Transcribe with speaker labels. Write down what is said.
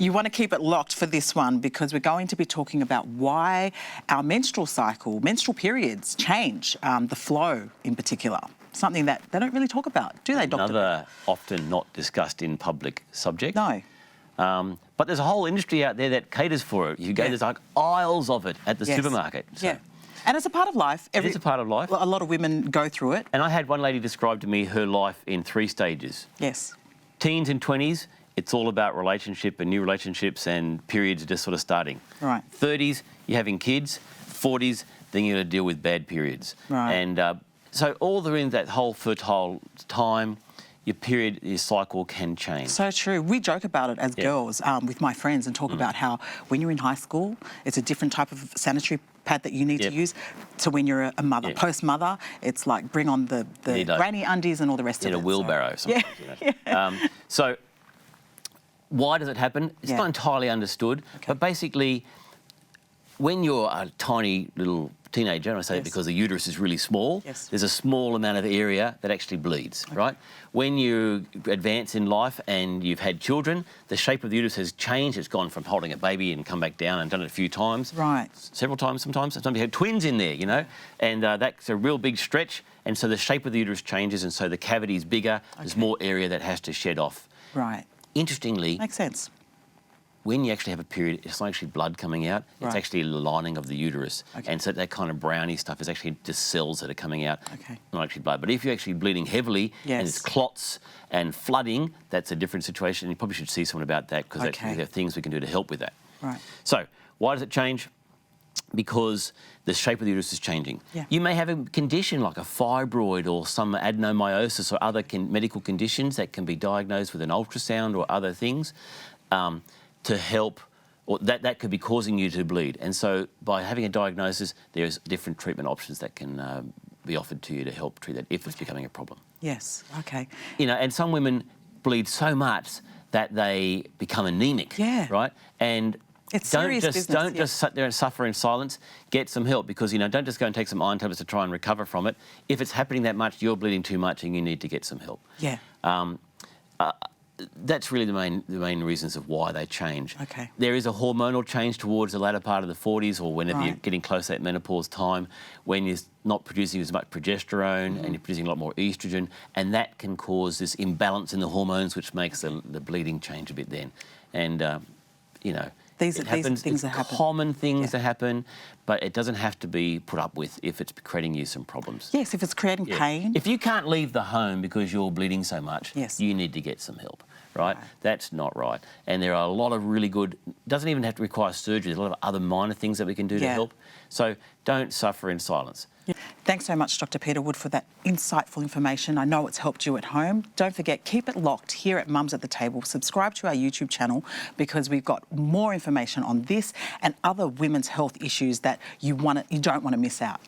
Speaker 1: You want to keep it locked for this one because we're going to be talking about why our menstrual cycle, menstrual periods change, the flow in particular. Something that they don't really talk about, do they, Doctor?
Speaker 2: Another often not discussed in public subject.
Speaker 1: No.
Speaker 2: But there's a whole industry out there that caters for it. You go, there's like aisles of it at the supermarket. So.
Speaker 1: Yeah. And it's a part of life.
Speaker 2: It is a part of life.
Speaker 1: A lot of women go through it.
Speaker 2: And I had one lady describe to me her life in 3 stages.
Speaker 1: Yes. Teens
Speaker 2: and 20s, it's all about relationship and new relationships and periods are just sort of starting.
Speaker 1: Right.
Speaker 2: 30s, you're having kids. 40s, then you're going to deal with bad periods.
Speaker 1: Right.
Speaker 2: And so all through that whole fertile time, your period, your cycle can change.
Speaker 1: So true. We joke about it as girls with my friends and talk about how when you're in high school, it's a different type of sanitary pad that you need to use. So when you're a mother, post-mother, it's like bring on the granny undies and all the rest of it.
Speaker 2: In a wheelbarrow sometimes. You know. So why does it happen? It's not entirely understood, but basically when you're a tiny little teenager, and I say it because the uterus is really small, there's a small amount of area that actually bleeds, right? When you advance in life and you've had children, the shape of the uterus has changed. It's gone from holding a baby and come back down and done it a few times.
Speaker 1: Right.
Speaker 2: Several times sometimes. Sometimes you have twins in there, you know, and that's a real big stretch. And so the shape of the uterus changes and so the cavity is bigger. There's more area that has to shed off.
Speaker 1: Right.
Speaker 2: Interestingly...
Speaker 1: Makes sense.
Speaker 2: When you actually have a period, it's not actually blood coming out, it's actually the lining of the uterus. And so that kind of browny stuff is actually just cells that are coming out, not actually blood. But if you're actually bleeding heavily and it's clots and flooding, that's a different situation. You probably should see someone about that because there are things we can do to help with that.
Speaker 1: Right.
Speaker 2: So why does it change? Because the shape of the uterus is changing. You may have a condition like a fibroid or some adenomyosis or other medical conditions that can be diagnosed with an ultrasound or other things. To help, or that could be causing you to bleed. And so by having a diagnosis, there's different treatment options that can be offered to you to help treat that if it's becoming a problem.
Speaker 1: Yes, okay.
Speaker 2: You know, and some women bleed so much that they become anemic, right? And
Speaker 1: it's
Speaker 2: don't just sit there and suffer in silence. Get some help because, you know, don't just go and take some iron tablets to try and recover from it. If it's happening that much, you're bleeding too much and you need to get some help.
Speaker 1: Yeah.
Speaker 2: That's really the main reasons of why they change.
Speaker 1: Okay.
Speaker 2: There is a hormonal change towards the latter part of the 40s or whenever you're getting close to that menopause time when you're not producing as much progesterone and you're producing a lot more estrogen, and that can cause this imbalance in the hormones which makes the bleeding change a bit then. And, you know,
Speaker 1: these are things that happen.
Speaker 2: Common things that happen, but it doesn't have to be put up with if it's creating you some problems.
Speaker 1: Yes, if it's creating pain.
Speaker 2: If you can't leave the home because you're bleeding so much, you need to get some help, right? That's not right. And there are a lot of really good, doesn't even have to require surgery, there's a lot of other minor things that we can do to help. So don't suffer in silence.
Speaker 1: Thanks so much, Dr. Peter Wood, for that insightful information. I know it's helped you at home. Don't forget, keep it locked here at Mums at the Table. Subscribe to our YouTube channel because we've got more information on this and other women's health issues that you don't want to miss out.